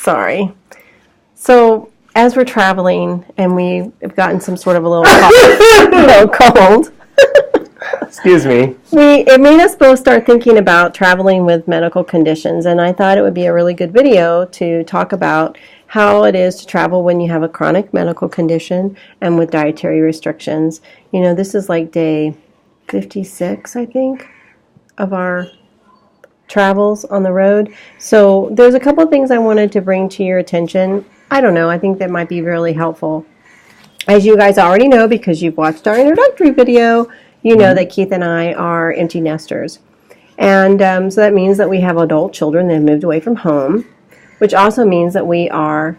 Sorry. So as we're traveling and we've gotten some sort of a little cold, excuse me, it made us both start thinking about traveling with medical conditions, and I thought it would be a really good video to talk about how it is to travel when you have a chronic medical condition and with dietary restrictions. You know, this is like day 56, I think, of our travels on the road. So there's a couple of things I wanted to bring to your attention. I don't know, I think that might be really helpful. As you guys already know, because you've watched our introductory video, you know that Keith and I are empty nesters. And so that means that we have adult children that have moved away from home, which also means that we are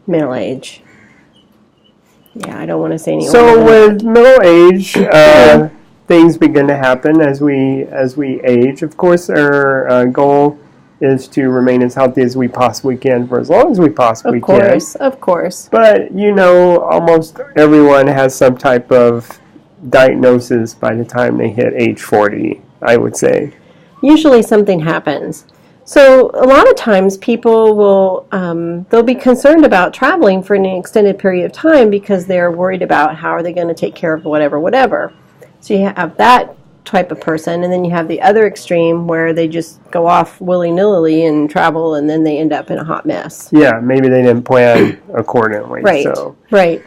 middle age. Yeah, I don't want to say any. So with middle age, things begin to happen as we age. Of course, our goal is to remain as healthy as we possibly can for as long as we possibly can. Of course. But, you know, almost everyone has some type of diagnosis by the time they hit age 40, I would say. Usually something happens. So a lot of times people will, they'll be concerned about traveling for an extended period of time because they're worried about how are they going to take care of whatever. So you have that type of person, and then you have the other extreme where they just go off willy-nilly and travel, and then they end up in a hot mess. Yeah, maybe they didn't plan accordingly. Right.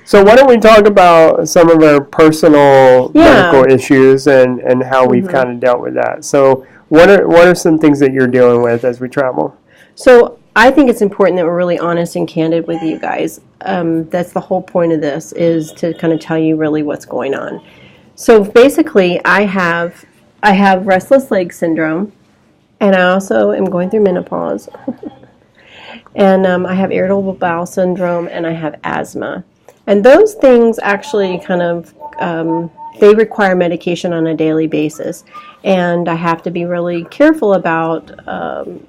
So why don't we talk about some of our personal medical issues and how we've kind of dealt with that. So what are some things that you're dealing with as we travel? So I think it's important that we're really honest and candid with you guys. That's the whole point of this, is to kind of tell you really what's going on. So basically, I have restless leg syndrome, and I also am going through menopause. And I have irritable bowel syndrome, and I have asthma. And those things actually kind of, they require medication on a daily basis. And I have to be really careful about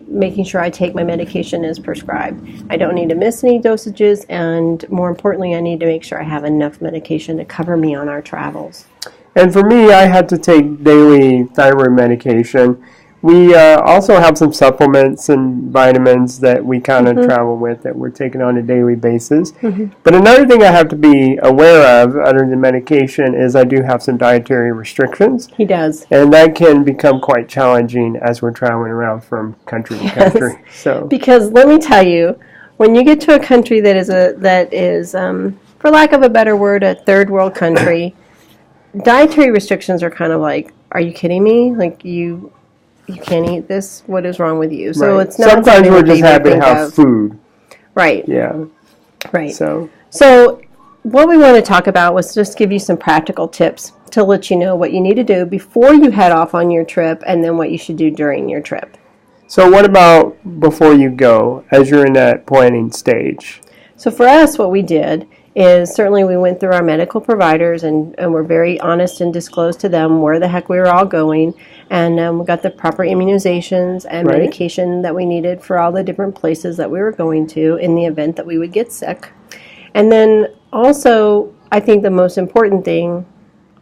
making sure I take my medication as prescribed. I don't need to miss any dosages, and more importantly, I need to make sure I have enough medication to cover me on our travels. And for me, I had to take daily thyroid medication. We also have some supplements and vitamins that we kind of travel with that we're taking on a daily basis. But another thing I have to be aware of, other than medication, is I do have some dietary restrictions. He does. And that can become quite challenging as we're traveling around from country to country. So, because let me tell you, when you get to a country that is, for lack of a better word, a third world country, dietary restrictions are kind of like, are you kidding me? Like, you can't eat this? What is wrong with you? So it's not sometimes we're just happy to have food. Right. Yeah. Right. So what we want to talk about was just give you some practical tips to let you know what you need to do before you head off on your trip, and then what you should do during your trip. So what about before you go, as you're in that planning stage? So for us, what we did is certainly we went through our medical providers and we're very honest and disclosed to them where the heck we were all going, and we got the proper immunizations and medication that we needed for all the different places that we were going to in the event that we would get sick. And then also, I think the most important thing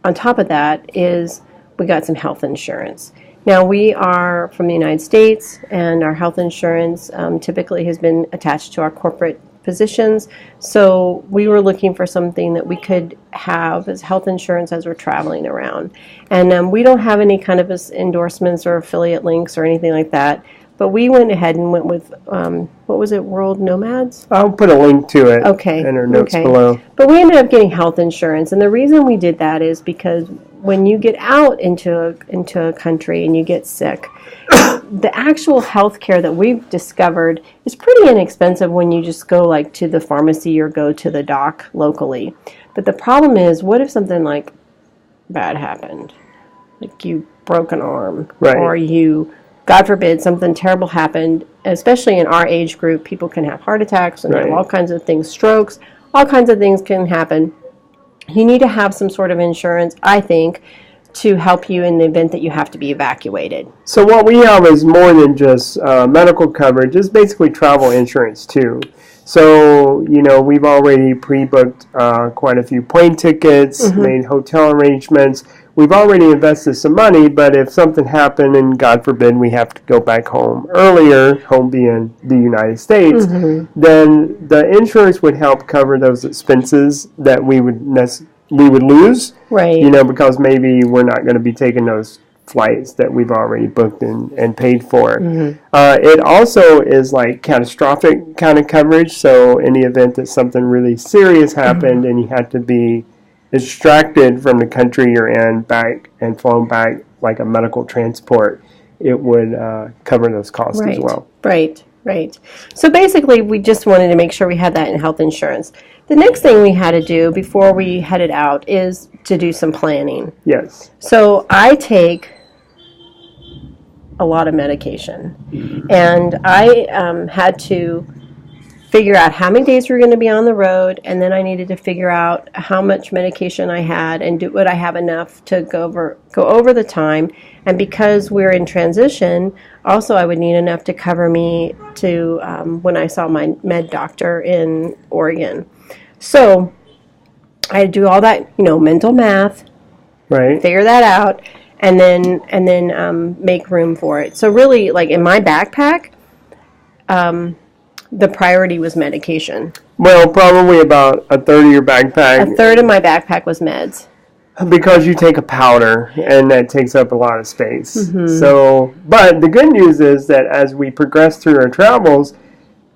on top of that is we got some health insurance. Now, we are from the United States, and our health insurance typically has been attached to our corporate positions, so we were looking for something that we could have as health insurance as we're traveling around. And we don't have any kind of endorsements or affiliate links or anything like that, but we went ahead and went with, what was it, World Nomads? I'll put a link to it in our notes below. But we ended up getting health insurance, and the reason we did that is because when you get out into a country and you get sick, the actual health care that we've discovered is pretty inexpensive when you just go like to the pharmacy or go to the doc locally. But the problem is, what if something like bad happened? Like you broke an arm, or you, God forbid, something terrible happened. Especially in our age group, people can have heart attacks and have all kinds of things, strokes, all kinds of things can happen. You need to have some sort of insurance, I think, to help you in the event that you have to be evacuated. So what we have is more than just medical coverage. It's basically travel insurance too. So, you know, we've already pre-booked quite a few plane tickets, made hotel arrangements. we've already invested some money, but if something happened and God forbid we have to go back home earlier, home being the United States, then the insurance would help cover those expenses that we would lose, right? Because maybe we're not going to be taking those flights that we've already booked and paid for. It also is like catastrophic kind of coverage, so in the event that something really serious happened and you had to be extracted from the country you're in back and flown back like a medical transport, it would cover those costs as well. Right. So basically, we just wanted to make sure we had that in health insurance. The next thing we had to do before we headed out is to do some planning. Yes. So I take a lot of medication, and I had to figure out how many days we were going to be on the road, and then I needed to figure out how much medication I had and would I have enough to go over the time. And because we're in transition, also I would need enough to cover me to when I saw my med doctor in Oregon. So I had to do all that, mental math, right? Figure that out, and then make room for it. So really, like in my backpack, the priority was medication. Well, probably about a third of your backpack. A third of my backpack was meds. Because you take a powder, and that takes up a lot of space. So, but the good news is that as we progress through our travels,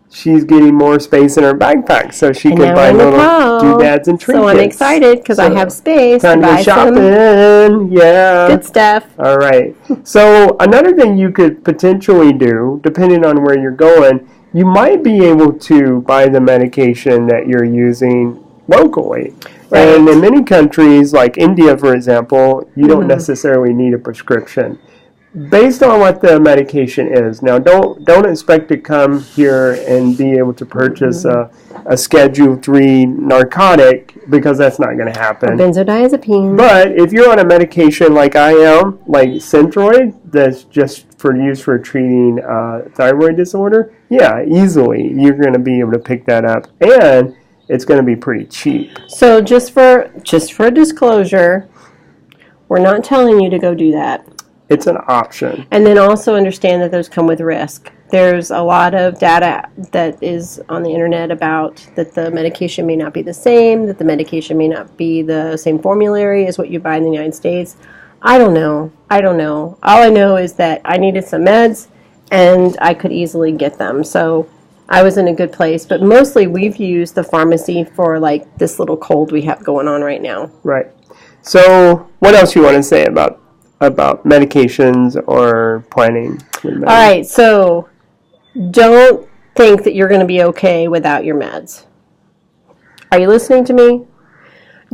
she's getting more space in her backpack, so she can buy little doodads and trinkets. So I'm excited because I have space to buy shopping. Yeah, good stuff. All right. So another thing you could potentially do, depending on where you're going, you might be able to buy the medication that you're using locally. Right. And in many countries, like India, for example, you don't necessarily need a prescription. Based on what the medication is. Now, don't expect to come here and be able to purchase a Schedule 3 narcotic, because that's not going to happen. A benzodiazepine. But if you're on a medication like I am, like Synthroid, that's just for use for treating thyroid disorder, yeah, easily you're going to be able to pick that up, and it's going to be pretty cheap. So just for disclosure, we're not telling you to go do that. It's an option. And then also understand that those come with risk. There's a lot of data that is on the internet about that the medication may not be the same, that the medication may not be the same formulary as what you buy in the United States. I don't know. All I know is that I needed some meds, and I could easily get them. So I was in a good place. But mostly we've used the pharmacy for like this little cold we have going on right now. Right. So what else you want to say about medications or planning? All right, so don't think that you're going to be okay without your meds. Are you listening to me?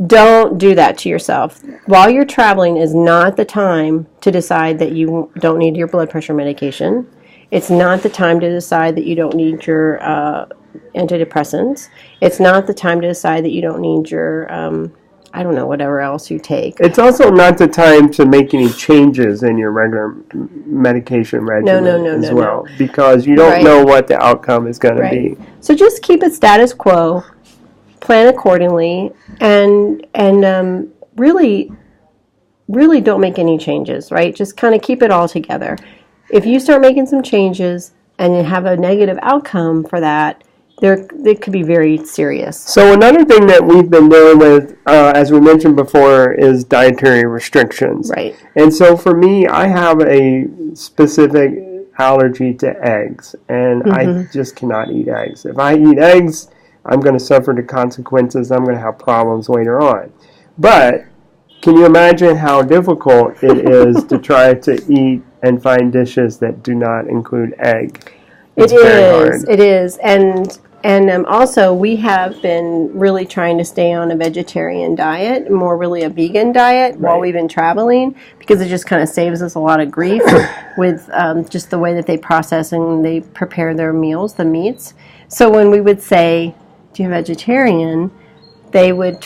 Don't do that to yourself. While you're traveling is not the time to decide that you don't need your blood pressure medication. It's not the time to decide that you don't need your antidepressants. It's not the time to decide that you don't need your I don't know, whatever else you take. It's also not the time to make any changes in your regular medication regimen as well, because you don't know what the outcome is going to be. So just keep it status quo, plan accordingly, and really don't make any changes, right? Just kind of keep it all together. If you start making some changes and you have a negative outcome for that, it could be very serious. So another thing that we've been dealing with, as we mentioned before, is dietary restrictions. Right. And so for me, I have a specific allergy to eggs, and I just cannot eat eggs. If I eat eggs, I'm going to suffer the consequences. I'm going to have problems later on. But can you imagine how difficult it is to try to eat and find dishes that do not include egg? It is. And also, we have been really trying to stay on a vegetarian diet, more really a vegan diet while we've been traveling, because it just kind of saves us a lot of grief with just the way that they process and they prepare their meals, the meats. So when we would say, do you vegetarian, they would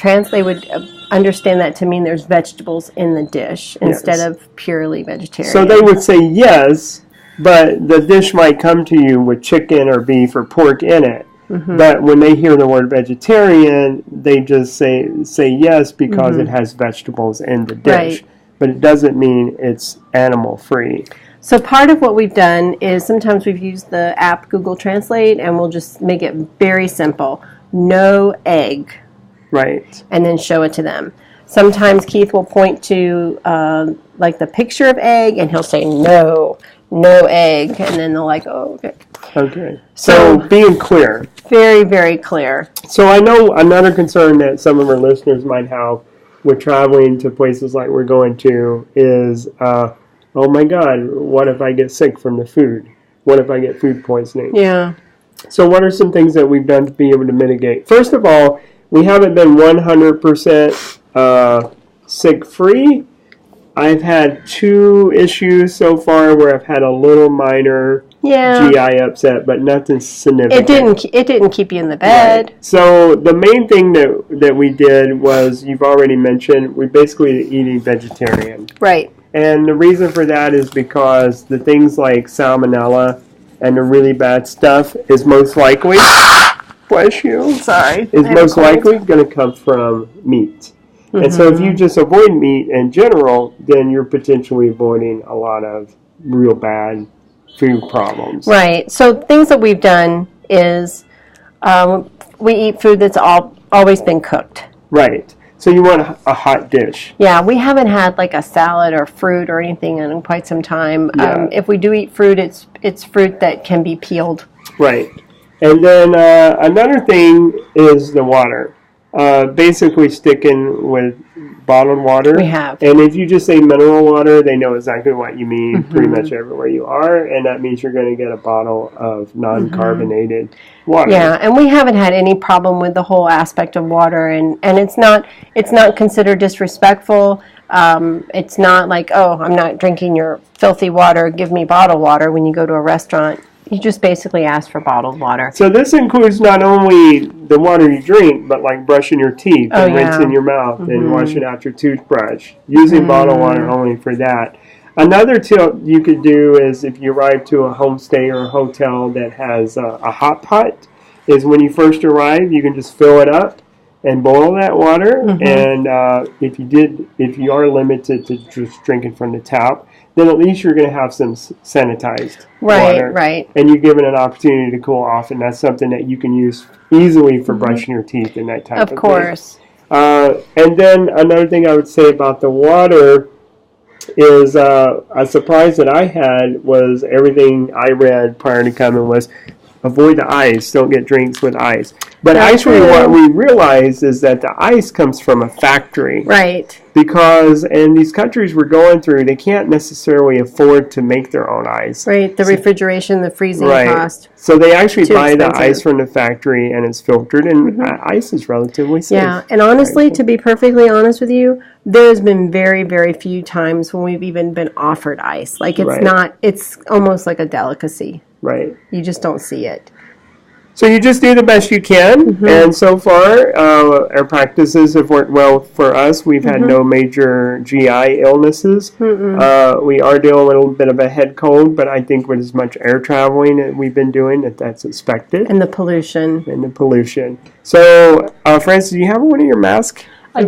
understand that to mean there's vegetables in the dish instead of purely vegetarian. So they would say yes, but the dish might come to you with chicken or beef or pork in it. But when they hear the word vegetarian, they just say yes because it has vegetables in the dish. but it doesn't mean it's animal-free. So part of what we've done is sometimes we've used the app Google Translate, and we'll just make it very simple. No egg. Right. And then show it to them. Sometimes Keith will point to like the picture of egg, and he'll say no egg, and then they're like, oh, okay. Okay. So being clear. Very, very clear. So I know another concern that some of our listeners might have with traveling to places like we're going to is, oh my God, what if I get sick from the food? What if I get food poisoning? Yeah. So what are some things that we've done to be able to mitigate? First of all, we haven't been 100% sick-free. I've had 2 issues so far where I've had a little minor GI upset, but nothing significant. It didn't keep you in the bed. Right. So the main thing that we did was, you've already mentioned, we basically eating vegetarian. Right. And the reason for that is because the things like salmonella and the really bad stuff is most likely, bless you, sorry, is most likely going to come from meat. Mm-hmm. And so if you just avoid meat in general, then you're potentially avoiding a lot of real bad food problems. Right. So things that we've done is we eat food that's always been cooked. Right. So you want a hot dish. Yeah, we haven't had like a salad or fruit or anything in quite some time. Yeah. If we do eat fruit, it's fruit that can be peeled. Right. And then another thing is the water. Basically sticking with bottled water. We have. And if you just say mineral water, they know exactly what you mean pretty much everywhere you are, and that means you're going to get a bottle of non-carbonated water. Yeah, and we haven't had any problem with the whole aspect of water, and it's not considered disrespectful. It's not like, oh, I'm not drinking your filthy water, give me bottled water when you go to a restaurant. You just basically ask for bottled water. So this includes not only the water you drink, but like brushing your teeth and rinsing your mouth and washing out your toothbrush. Using bottled water only for that. Another tip you could do is, if you arrive to a homestay or a hotel that has a hot pot, is when you first arrive, you can just fill it up and boil that water. And if you are limited to just drinking from the tap, then at least you're going to have some sanitized water. Right. And you're given an opportunity to cool off, and that's something that you can use easily for brushing your teeth and that type of thing. Of course. And then another thing I would say about the water is a surprise that I had was everything I read prior to coming was avoid the ice. Don't get drinks with ice. But actually what we realized is that the ice comes from a factory. Right. Because in these countries we're going through, they can't necessarily afford to make their own ice. Right. The refrigeration, the freezing cost. So they actually buy expensive. the ice from the factory, and it's filtered, and ice is relatively safe. Yeah, and honestly, to be perfectly honest with you, there's been very, very few times when we've even been offered ice. Like, it's not, it's almost like a delicacy. Right. You just don't see it. So you just do the best you can, and so far our practices have worked well for us. We've had no major GI illnesses. We are dealing with a little bit of a head cold, but I think with as much air traveling that we've been doing, that's expected. And the pollution. So, Francis, do you have one of your masks? I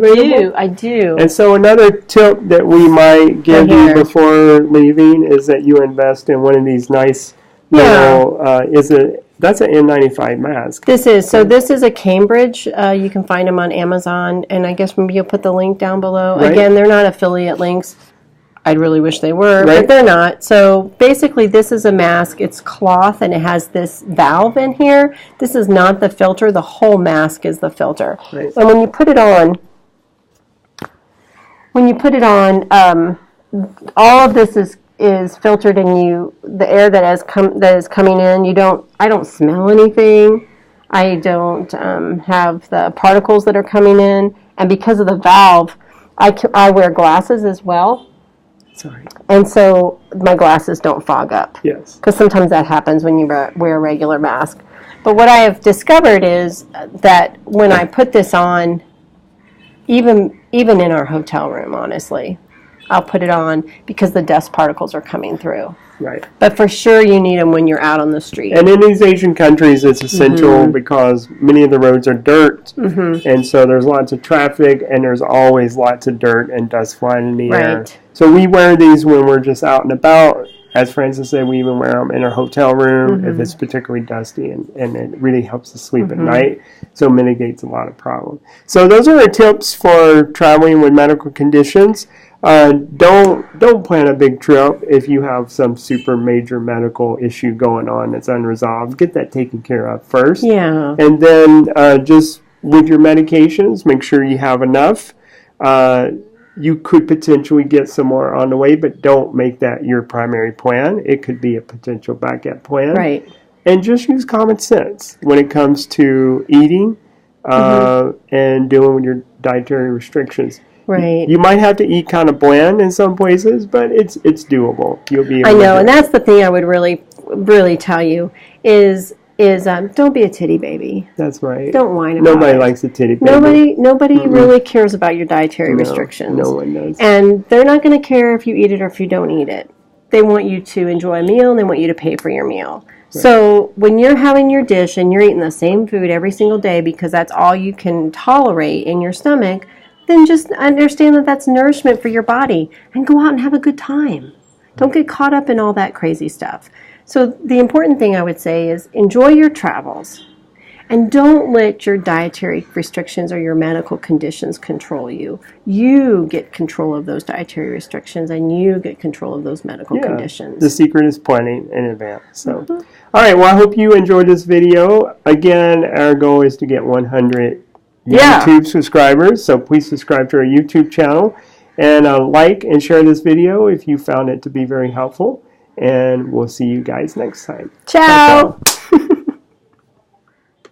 do. And so another tip that we might give you before leaving is that you invest in one of these nice little, that's an N95 mask. This is a Cambridge. You can find them on Amazon, and I guess maybe you'll put the link down below. Right. Again, they're not affiliate links. I'd really wish they were, but they're not. So basically, this is a mask. It's cloth, and it has this valve in here. This is not the filter. The whole mask is the filter. Right. And when you put it on, all of this is filtered, and the air that is coming in. I don't smell anything. I don't have the particles that are coming in, and because of the valve, I wear glasses as well. Sorry. And so my glasses don't fog up. Yes. Because sometimes that happens when you wear a regular mask. But what I have discovered is that when I put this on, even in our hotel room, honestly, I'll put it on because the dust particles are coming through. Right. But for sure you need them when you're out on the street. And in these Asian countries, it's essential because many of the roads are dirt, and so there's lots of traffic, and there's always lots of dirt and dust flying in the air. So we wear these when we're just out and about. As Francis said, we even wear them in our hotel room if it's particularly dusty, and it really helps us sleep at night, so mitigates a lot of problems. So those are our tips for traveling with medical conditions. Don't plan a big trip if you have some super major medical issue going on that's unresolved. Get that taken care of first. Yeah. And then just with your medications, make sure you have enough. You could potentially get some more on the way, but don't make that your primary plan. It could be a potential backup plan. Right. And just use common sense when it comes to eating and dealing with your dietary restrictions. Right. You might have to eat kind of bland in some places, but it's doable. You'll be able I know, to and that's the thing I would really tell you is don't be a titty baby. That's right. Don't whine about Nobody it. likes a titty baby. Nobody really cares about your dietary restrictions. No one does. And they're not going to care if you eat it or if you don't eat it. They want you to enjoy a meal, and they want you to pay for your meal. Right. So when you're having your dish and you're eating the same food every single day because that's all you can tolerate in your stomach, then just understand that that's nourishment for your body and go out and have a good time. Don't get caught up in all that crazy stuff. So the important thing I would say is enjoy your travels and don't let your dietary restrictions or your medical conditions control you. You get control of those dietary restrictions and you get control of those medical conditions. The secret is planning in advance. So, all right, well, I hope you enjoyed this video. Again, our goal is to get 100 YouTube subscribers, so please subscribe to our YouTube channel and like and share this video if you found it to be very helpful. And we'll see you guys next time. Ciao.